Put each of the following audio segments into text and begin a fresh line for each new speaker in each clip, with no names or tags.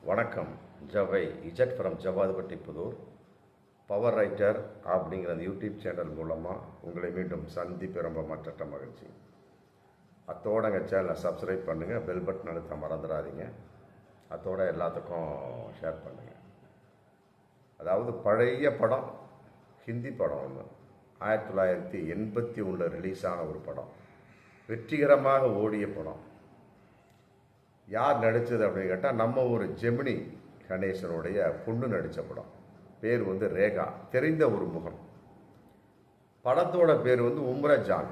வணக்கம். ஜவை இஜட் from Javadupatti Puthur. Power writer அப்படிங்கிற அந்த யூடியூப் சேனல் மூலமாக உங்களை மீண்டும் சந்திப்பு ரொம்ப மற்ற மகிழ்ச்சி. அத்தோட எங்கள் சேனலை சப்ஸ்கிரைப் பண்ணுங்கள், பெல் பட்டன் அழுத்த மறந்துடாதீங்க. அத்தோட எல்லாத்துக்கும் ஷேர் பண்ணுங்கள். அதாவது பழைய படம், ஹிந்தி படம் ஒன்று 1981 ரிலீஸ் ஆன ஒரு படம், வெற்றிகரமாக ஓடிய படம். யார் நடித்தது அப்படின்னு கேட்டால் நம்ம ஒரு ஜெமினி கணேசனுடைய பொண்ணு நடித்த படம். பேர் வந்து ரேகா, தெரிந்த ஒரு முகம். படத்தோட பேர் வந்து உம்ரா ஜான்,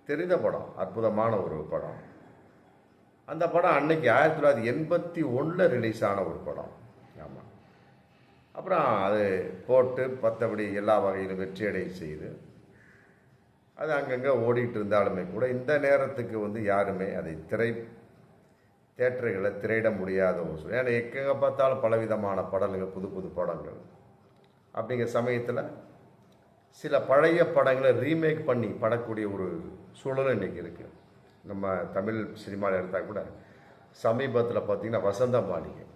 தெரிந்த படம், அற்புதமான ஒரு படம். அந்த படம் அன்னைக்கு 1981 ரிலீஸ் ஆன ஒரு படம். ஆமாம். அப்புறம் அது போட்டு பத்தபடி எல்லா வகையிலும் வெற்றியடை செய்து அது அங்கங்கே ஓடிட்டு இருந்தாலுமே கூட இந்த நேரத்துக்கு வந்து யாருமே அதை தேட்டர்களை திரையிட முடியாத ஒரு சூழ்நிலை. ஏன்னா எங்கே பார்த்தாலும் பலவிதமான படங்கள், புது புது படங்கள். அப்படிங்கிற சமயத்தில் சில பழைய படங்களை ரீமேக் பண்ணி படக்கூடிய ஒரு சூழலும் இன்றைக்கி இருக்குது. நம்ம தமிழ் சினிமாவில் எடுத்தால் கூட சமீபத்தில் பார்த்திங்கன்னா வசந்த மாளிகை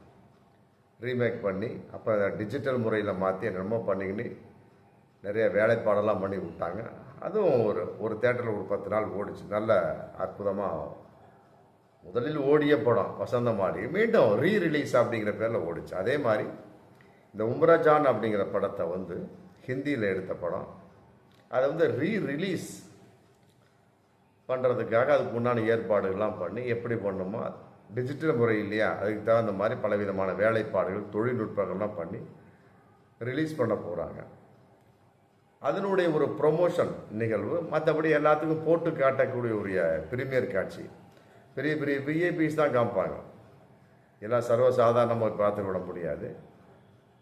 ரீமேக் பண்ணி அப்போ டிஜிட்டல் முறையில் மாற்றி என்னமோ பண்ணிக்கின்னு நிறைய வேலைப்பாடெல்லாம் பண்ணி விட்டாங்க. அதுவும் ஒரு தேட்டரில் ஒரு 10 நாள் ஓடிச்சு. நல்ல அற்புதமாக முதலில் ஓடிய படம் வசந்த மாளிகை மீண்டும் ரிலீஸ் அப்படிங்கிற பேரில் ஓடிச்சு. அதே மாதிரி இந்த உம்ரா ஜான் அப்படிங்கிற படத்தை வந்து ஹிந்தியில் எடுத்த படம், அதை வந்து ரிலீஸ் பண்ணுறதுக்காக அதுக்கு முன்னாடி ஏற்பாடுகள்லாம் பண்ணி எப்படி பண்ணணுமோ டிஜிட்டல் முறை இல்லையா, அதுக்கு தகுந்த மாதிரி பலவிதமான வேலைப்பாடுகள், தொழில்நுட்பங்கள்லாம் பண்ணி ரிலீஸ் பண்ண போகிறாங்க. அதனுடைய ஒரு ப்ரொமோஷன் நிகழ்வு. மற்றபடி எல்லாத்துக்கும் போட்டு காட்டக்கூடிய ஒரு பிரீமியர் காட்சி. பெரிய பெரிய விஐபிஸ் தான் காமிப்பாங்க. எல்லாம் சர்வசாதாரணமாக பார்த்து விட முடியாது.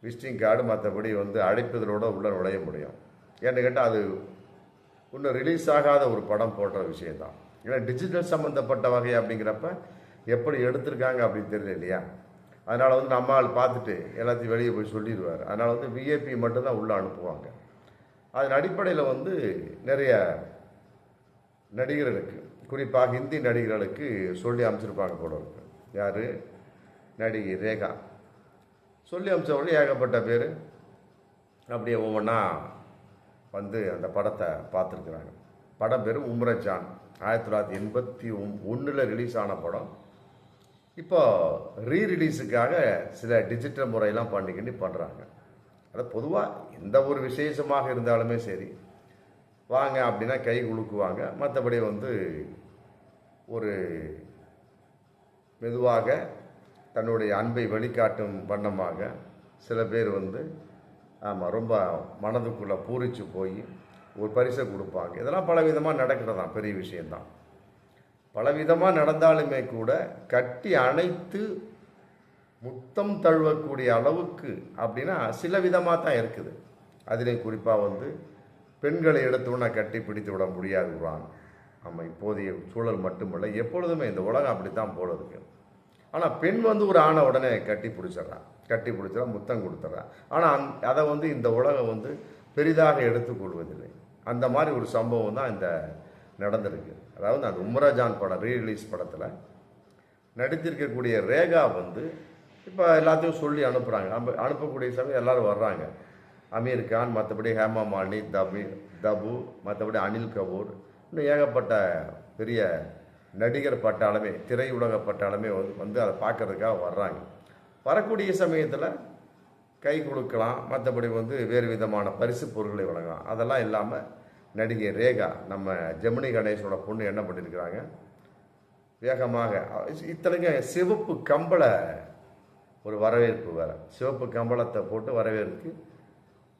விசிட்டிங் கார்டு மற்றபடி வந்து அழைப்பதோடு உள்ளே நுழைய முடியும். ஏன்னு கேட்டால் அது இன்னும் ரிலீஸ் ஆகாத ஒரு படம் போடுற விஷயந்தான். ஏன்னா டிஜிட்டல் சம்மந்தப்பட்ட வகை அப்படிங்கிறப்ப எப்படி எடுத்திருக்காங்க அப்படின்னு தெரியல இல்லையா. அதனால் வந்து நம்ம ஆள் பார்த்துட்டு எல்லாத்தையும் வெளியே போய் சொல்லிடுவார். அதனால் வந்து விஐபி மட்டும்தான் உள்ளே அனுப்புவாங்க. அதன் அடிப்படையில் வந்து நிறைய நடிகர்களுக்கு, குறிப்பாக ஹிந்தி நடிகர்களுக்கு சொல்லி அமைச்சிருப்பாங்க போல இருக்கு. யார்? நடிகை ரேகா. சொல்லி அமைச்சவங்க ஏகப்பட்ட பேர் அப்படியே ஒவ்வொன்றா வந்து அந்த படத்தை பார்த்துருக்குறாங்க. படம் பேர் உம்ரா ஜான், 1981 ரிலீஸ் ஆன படம். இப்போ ரிலீஸுக்காக சில டிஜிட்டல் முறையெல்லாம் பண்ணிக்கிட்டு பண்ணுறாங்க. அது பொதுவாக எந்த ஒரு விசேஷமாக இருந்தாலுமே சரி, வாங்க அப்படின்னா கை குலுக்குவாங்க. மற்றபடி வந்து ஒரு மெதுவாக தன்னுடைய அன்பை வெளிக்காட்டும் வண்ணமாக சில பேர் வந்து ஆமாம் ரொம்ப மனதுக்குள்ளே பூரிச்சு போய் ஒரு பரிசை கொடுப்பாங்க. இதெல்லாம் பலவிதமாக நடக்கிறதான், பெரிய விஷயந்தான். பலவிதமாக நடந்தாலுமே கூட கட்டி அணைத்து முத்தம் தழுவக்கூடிய அளவுக்கு அப்படின்னா சில விதமாக தான் இருக்குது. அதிலே குறிப்பாக வந்து பெண்களை எடுத்தோன்னா கட்டி பிடித்து விட முடியாது விடுவாங்க. நம்ம இப்போதைய சூழல் மட்டுமல்ல, எப்பொழுதுமே இந்த உலகம் அப்படித்தான் போல இருக்கு. ஆனால் பெண் வந்து ஒரு ஆணை உடனே கட்டி பிடிச்சிடறா, முத்தம் கொடுத்துட்றான். ஆனால் அதை வந்து இந்த உலகம் வந்து பெரிதாக எடுத்துக்கொள்வதில்லை. அந்த மாதிரி ஒரு சம்பவம் தான் இந்த நடந்திருக்கு. அதாவது அந்த உம்ரா ஜான் படம் ரிலீஸ் படத்தில் நடித்திருக்கக்கூடிய ரேகா வந்து இப்போ எல்லாத்தையும் சொல்லி அனுப்புகிறாங்க. அனுப்பக்கூடிய சமயம் எல்லோரும் வர்றாங்க. அமீர் கான், மற்றபடி ஹேமா மாலினி, தபு, மற்றபடி அனில் கபூர், இன்னும் ஏகப்பட்ட பெரிய நடிகர் பட்டாளமே, திரையுலக பட்டாளமே வந்து அதை பார்க்கறதுக்காக வர்றாங்க. வரக்கூடிய சமயத்தில் கை கொடுக்கலாம், மற்றபடி வந்து வேறு விதமான பரிசு பொருட்களை வழங்கலாம். அதெல்லாம் இல்லாமல் நடிகை ரேகா, நம்ம ஜெமினி கணேசனோட பொண்ணு என்ன பண்ணியிருக்கிறாங்க, வேகமாக இத்தனைக்கும் சிவப்பு கம்பளை ஒரு வரவேற்பு வேறு, சிவப்பு கம்பளத்தை போட்டு வரவேற்பு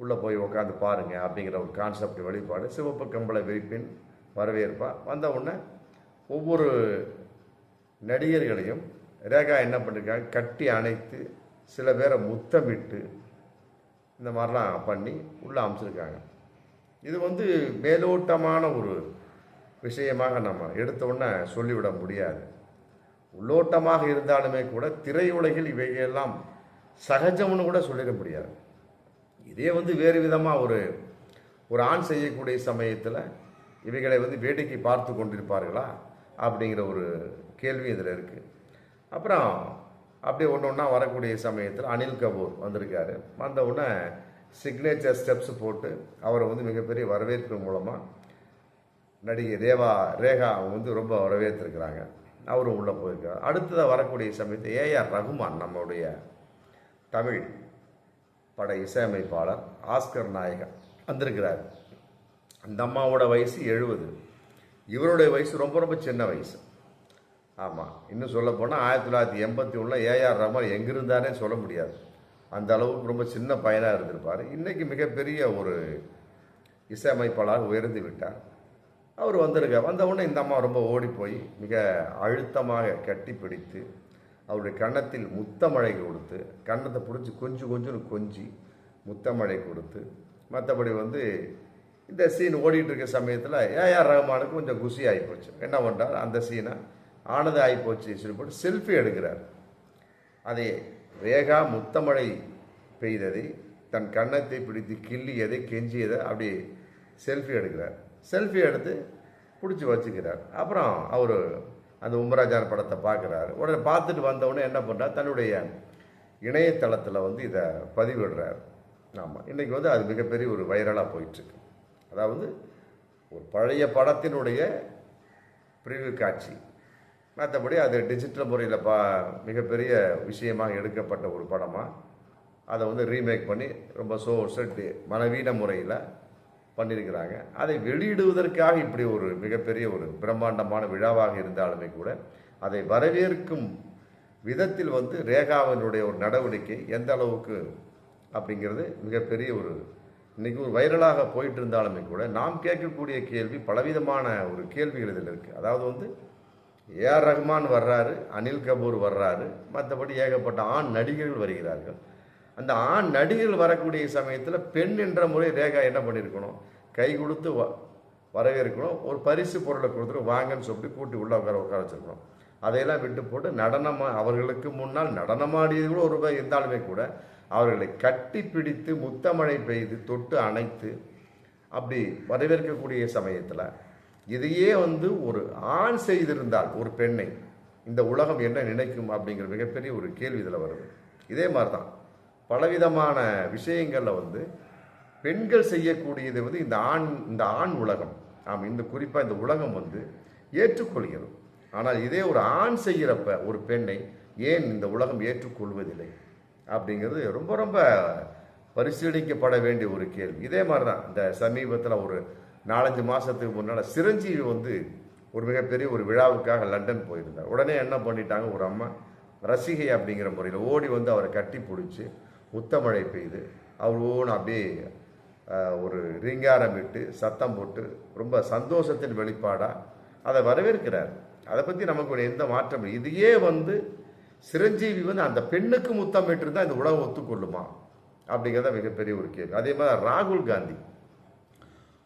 உள்ளே போய் உட்காந்து பாருங்கள் அப்படிங்கிற ஒரு கான்செப்ட் வெளிப்பாடு. சிவப்பு கம்பளை விரிப்பின் வரவேற்பாக வந்த உடனே ஒவ்வொரு நடிகர்களையும் ரேகா என்ன பண்ணியிருக்காங்க, கட்டி அணைத்து சில பேரை முத்தமிட்டு இந்த மாதிரிலாம் பண்ணி உள்ளே அமைச்சிருக்காங்க. இது வந்து மேலோட்டமான ஒரு விஷயமாக நம்ம எடுத்த உடனே சொல்லிவிட முடியாது. உள்ளோட்டமாக இருந்தாலுமே கூட திரையுலகில் இவைகளெல்லாம் சகஜம்னு கூட சொல்லிட முடியாது. இதே வந்து வேறு விதமாக ஒரு ஆண் செய்யக்கூடிய சமயத்தில் இவைகளை வந்து வேடிக்கை பார்த்து கொண்டிருப்பார்களா அப்படிங்கிற ஒரு கேள்வி இதில் இருக்குது. அப்புறம் அப்படியே ஒன்று ஒன்றா வரக்கூடிய சமயத்தில் அனில் கபூர் வந்திருக்காரு. வந்த உடனே சிக்னேச்சர் ஸ்டெப்ஸ் போட்டு அவரை வந்து மிகப்பெரிய வரவேற்பு மூலமாக நடிகை ரேகா அவங்க வந்து ரொம்ப வரவேற்றிருக்கிறாங்க. அவரும் உள்ளே போயிருக்கார். அடுத்ததாக வரக்கூடிய சமயத்தில் ஏஆர் ரகுமான், நம்முடைய தமிழ் பட இசையமைப்பாளர், ஆஸ்கர் நாயகன் வந்திருக்கிறார். அந்த அம்மாவோட வயசு 70, இவருடைய வயசு ரொம்ப ரொம்ப சின்ன வயசு. ஆமாம், இன்னும் சொல்ல போனால் 1981 ஏஆர் ரகுமான் எங்கிருந்தானே சொல்ல முடியாது. அந்த அளவுக்கு ரொம்ப சின்ன பையனாக இருந்திருப்பார். இன்றைக்கி மிகப்பெரிய ஒரு இசையமைப்பாளராக உயர்ந்து விட்டார். அவர் வந்திருக்கார். வந்த உடனே இந்த அம்மா ரொம்ப ஓடி போய் மிக அழுத்தமாக கட்டி பிடித்து அவருடைய கன்னத்தில் முத்தமழை கொடுத்து, கன்னத்தை பிடிச்சி கொஞ்சம் கொஞ்சி முத்தமழை கொடுத்து, மற்றபடி வந்து இந்த சீன் ஓடிட்டு இருக்க சமயத்தில் ஏஆர் ரகுமானுக்கு கொஞ்சம் குஷி ஆகிப்போச்சு. என்ன பண்ணுறார், அந்த சீனை ஆனது ஆகிப்போச்சு சொல்லி போட்டு செல்ஃபி எடுக்கிறார். அதை ரேகா முத்தமழை பெய்ததை, தன் கன்னத்தை பிடித்து கிள்ளியதை, கெஞ்சியதை அப்படி செல்ஃபி எடுக்கிறார். செல்ஃபி எடுத்து பிடிச்சி வச்சுக்கிறார். அப்புறம் அவர் அந்த உம்ராஜான் படத்தை பார்க்குறாரு. உடனே பார்த்துட்டு வந்தவுடனே என்ன பண்ணுறார், தன்னுடைய இணையதளத்தில் வந்து இதை பதிவிடுறார். ஆமாம், இன்றைக்கி வந்து அது மிகப்பெரிய ஒரு வைரலாக போயிட்டுருக்கு. அதாவது ஒரு பழைய படத்தினுடைய பிரிவு காட்சி, மற்றபடி அது டிஜிட்டல் முறையில் மிகப்பெரிய விஷயமாக எடுக்கப்பட்ட ஒரு படமாக அதை வந்து ரீமேக் பண்ணி ரொம்ப செட்டு மனவீன முறையில் பண்ணியிருக்கிறாங்க. அதை வெளியிடுவதற்காக இப்படி ஒரு மிகப்பெரிய ஒரு பிரம்மாண்டமான விழாவாக இருந்தாலுமே கூட அதை வரவேற்கும் விதத்தில் வந்து ரேகாவினுடைய ஒரு நடவடிக்கை எந்த அளவுக்கு அப்படிங்கிறது மிகப்பெரிய ஒரு இன்றைக்கி ஒரு வைரலாக போயிட்டு இருந்தாலுமே கூட நாம் கேட்கக்கூடிய கேள்வி பலவிதமான ஒரு கேள்விகள் இதில் இருக்குது. அதாவது வந்து ஏஆர் ரகுமான் வர்றாரு, அனில் கபூர் வர்றாரு, மற்றபடி ஏகப்பட்ட ஆண் நடிகர்கள் வருகிறார்கள். அந்த ஆண் நடிகர்கள் வரக்கூடிய சமயத்தில் பெண் என்ற முறை ரேகா என்ன பண்ணியிருக்கணும், கை கொடுத்து வரவேற்கணும், ஒரு பரிசு பொருளை கொடுத்துட்டு வாங்கன்னு சொல்லிட்டு கூட்டி உள்ள உட்கார வச்சிருக்கணும். அதையெல்லாம் விட்டு போட்டு அவர்களுக்கு முன்னால் நடனமாடியது கூட ஒரு ரூபாய் இருந்தாலுமே கூட அவர்களை கட்டி பிடித்து முத்தமழை பெய்து தொட்டு அணைத்து அப்படி வரவேற்கக்கூடிய சமயத்தில் இதையே வந்து ஒரு ஆண் செய்திருந்தால் ஒரு பெண்ணை இந்த உலகம் என்ன நினைக்கும் அப்படிங்கிற மிகப்பெரிய ஒரு கேள்வி இதில் வருது. இதே மாதிரி தான் பலவிதமான விஷயங்களில் வந்து பெண்கள் செய்யக்கூடியது வந்து இந்த ஆண் உலகம், இந்த குறிப்பாக இந்த உலகம் வந்து ஏற்றுக்கொள்கிறது. ஆனால் இதே ஒரு ஆண் செய்கிறப்ப ஒரு பெண்ணை ஏன் இந்த உலகம் ஏற்றுக்கொள்வதில்லை அப்படிங்கிறது ரொம்ப ரொம்ப பரிசீலிக்கப்பட வேண்டிய ஒரு கேள்வி. இதே மாதிரி தான் இந்த சமீபத்தில் ஒரு 4-5 மாதத்துக்கு முன்னால் சிரஞ்சீவி வந்து ஒரு மிகப்பெரிய ஒரு விழாவுக்காக லண்டன் போயிருந்தார். உடனே என்ன பண்ணிட்டாங்க, ஒரு அம்மா ரசிகை அப்படிங்கிற முறையில் ஓடி வந்து அவரை கட்டி பிடிச்சி முத்தமழை பெய்து அவர் ஓன்னு அப்படியே ஒரு ரீங்காரம் விட்டு சத்தம் போட்டு ரொம்ப சந்தோஷத்தின் வெளிப்பாடாக அதை வரவேற்கிறார். அதை பற்றி நமக்கு ஒரு எந்த மாற்றம் இல்லை. இதையே வந்து சிரஞ்சீவி வந்து அந்த பெண்ணுக்கு முத்தமிட்டு இருந்தால் இந்த உலகம் ஒத்துக்கொள்ளுமா அப்படிங்கிறத மிகப்பெரிய ஒரு கேள்வி. அதே மாதிரி ராகுல் காந்தி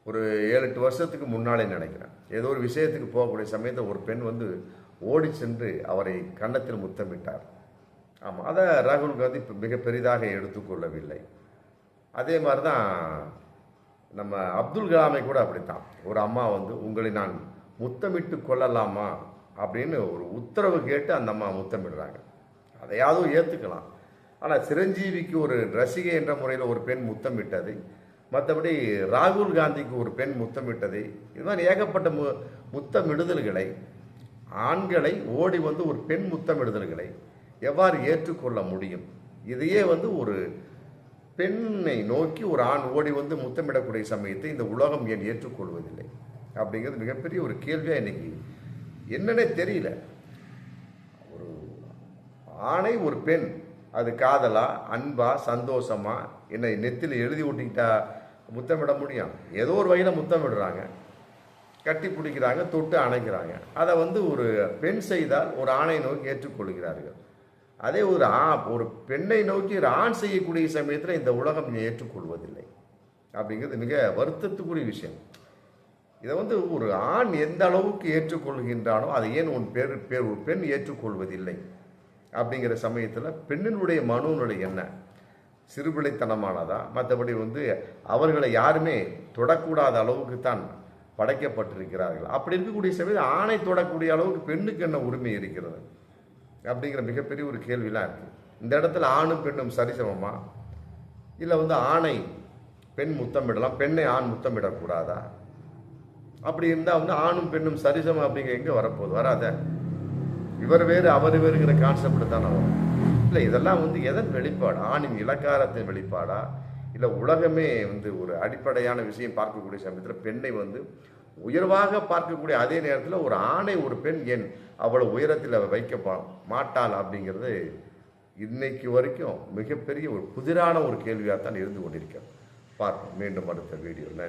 ஒரு 7-8 வருஷத்துக்கு முன்னாலே நினைக்கிறேன், ஏதோ ஒரு விஷயத்துக்கு போகக்கூடிய சமயத்தில் ஒரு பெண் வந்து ஓடி சென்று அவரை கன்னத்தில் முத்தமிட்டார். ஆமாம், அதை ராகுல் காந்தி மிக பெரிதாக எடுத்துக்கொள்ளவில்லை. அதே மாதிரி தான் நம்ம அப்துல் கலாமை கூட அப்படித்தான். ஒரு அம்மா வந்து உங்களை நான் முத்தமிட்டு கொள்ளலாமா அப்படின்னு ஒரு உத்தரவு கேட்டு அந்த அம்மா முத்தமிடுறாங்க. அதையாவது ஏற்றுக்கலாம். ஆனால் சிரஞ்சீவிக்கு ஒரு ரசிகை என்ற முறையில் ஒரு பெண் முத்தமிட்டதை, மற்றபடி ராகுல் காந்திக்கு ஒரு பெண் முத்தமிட்டதை, இது மாதிரி ஏகப்பட்ட முத்தமிடுதல்களை, ஆண்களை ஓடி வந்து ஒரு பெண் முத்தமிடுதல்களை எவ்வாறு ஏற்றுக்கொள்ள முடியும்? இதையே வந்து ஒரு பெண்ணை நோக்கி ஒரு ஆண் ஓடி வந்து முத்தமிடக்கூடிய சமயத்தை இந்த உலகம் ஏன் ஏற்றுக்கொள்வதில்லை அப்படிங்கிறது மிகப்பெரிய ஒரு கேள்வியாக இன்னைக்கு என்னன்னே தெரியல. ஒரு ஆணை ஒரு பெண் அது காதலா, அன்பா, சந்தோஷமா, என்னை நெத்தில எழுதி ஒட்டிக்கிட்டா முத்தமிட முடியும்? ஏதோ ஒரு வகையில் முத்தமிடுறாங்க, கட்டி பிடிக்கிறாங்க, தொட்டு அணைக்கிறாங்க. அதை வந்து ஒரு பெண் செய்தால் ஒரு ஆணை நோக்கி ஏற்றுக்கொள்கிறார்கள். அதே ஒரு பெண்ணை நோக்கி ஒரு ஆண் செய்யக்கூடிய சமயத்தில் இந்த உலகம் ஏற்றுக்கொள்வதில்லை அப்படிங்கிறது மிக வருத்தத்துக்குரிய விஷயம். இதை வந்து ஒரு ஆண் எந்த அளவுக்கு ஏற்றுக்கொள்கின்றானோ அதை ஏன் ஒரு பெண் ஏற்றுக்கொள்வதில்லை அப்படிங்கிற சமயத்தில் பெண்ணினுடைய மனோநிலை என்ன? சிறுபிள்ளைத்தனமானதா? மற்றபடி வந்து அவர்களை யாருமே தொடக்கூடாத அளவுக்கு தான் படைக்கப்பட்டிருக்கிறார்கள். அப்படி இருக்கக்கூடிய சமயத்தில் ஆணை தொடக்கூடிய அளவுக்கு பெண்ணுக்கு என்ன உரிமை இருக்கிறது? அப்படிங்கிற மிகப்பெரிய ஒரு கேள்விலாம் இருக்குது. இந்த இடத்துல ஆணும் பெண்ணும் சரிசமமா, இல்லை ஆணை பெண் முத்தமிடலாம், பெண்ணை ஆண் முத்தமிடக்கூடாதா? அப்படி இருந்தால் ஆணும் பெண்ணும் சரிசமம் அப்படிங்கிற எங்கே வரப்போகுது? வராத. இவர் வேறு அவர் வேறுங்கிற கான்செப்ட் தானே வரும். இல்லை, இதெல்லாம் எதன் வெளிப்பாடு? ஆணின் இலக்காரத்தின் வெளிப்பாடா? இல்லை உலகமே ஒரு அடிப்படையான விஷயம் பார்க்கக்கூடிய சமயத்தில் பெண்ணை உயர்வாக பார்க்கக்கூடிய அதே நேரத்தில் ஒரு ஆணை ஒரு பெண் ஏன் அவ்வளவு உயரத்தில் வைக்க மாட்டாள் அப்படிங்கிறது இன்னைக்கு வரைக்கும் மிகப்பெரிய ஒரு புதிரான ஒரு கேள்வியாக தான் இருந்து கொண்டிருக்கிறோம். பார்ப்போம் மீண்டும் அடுத்த வீடியோவில்.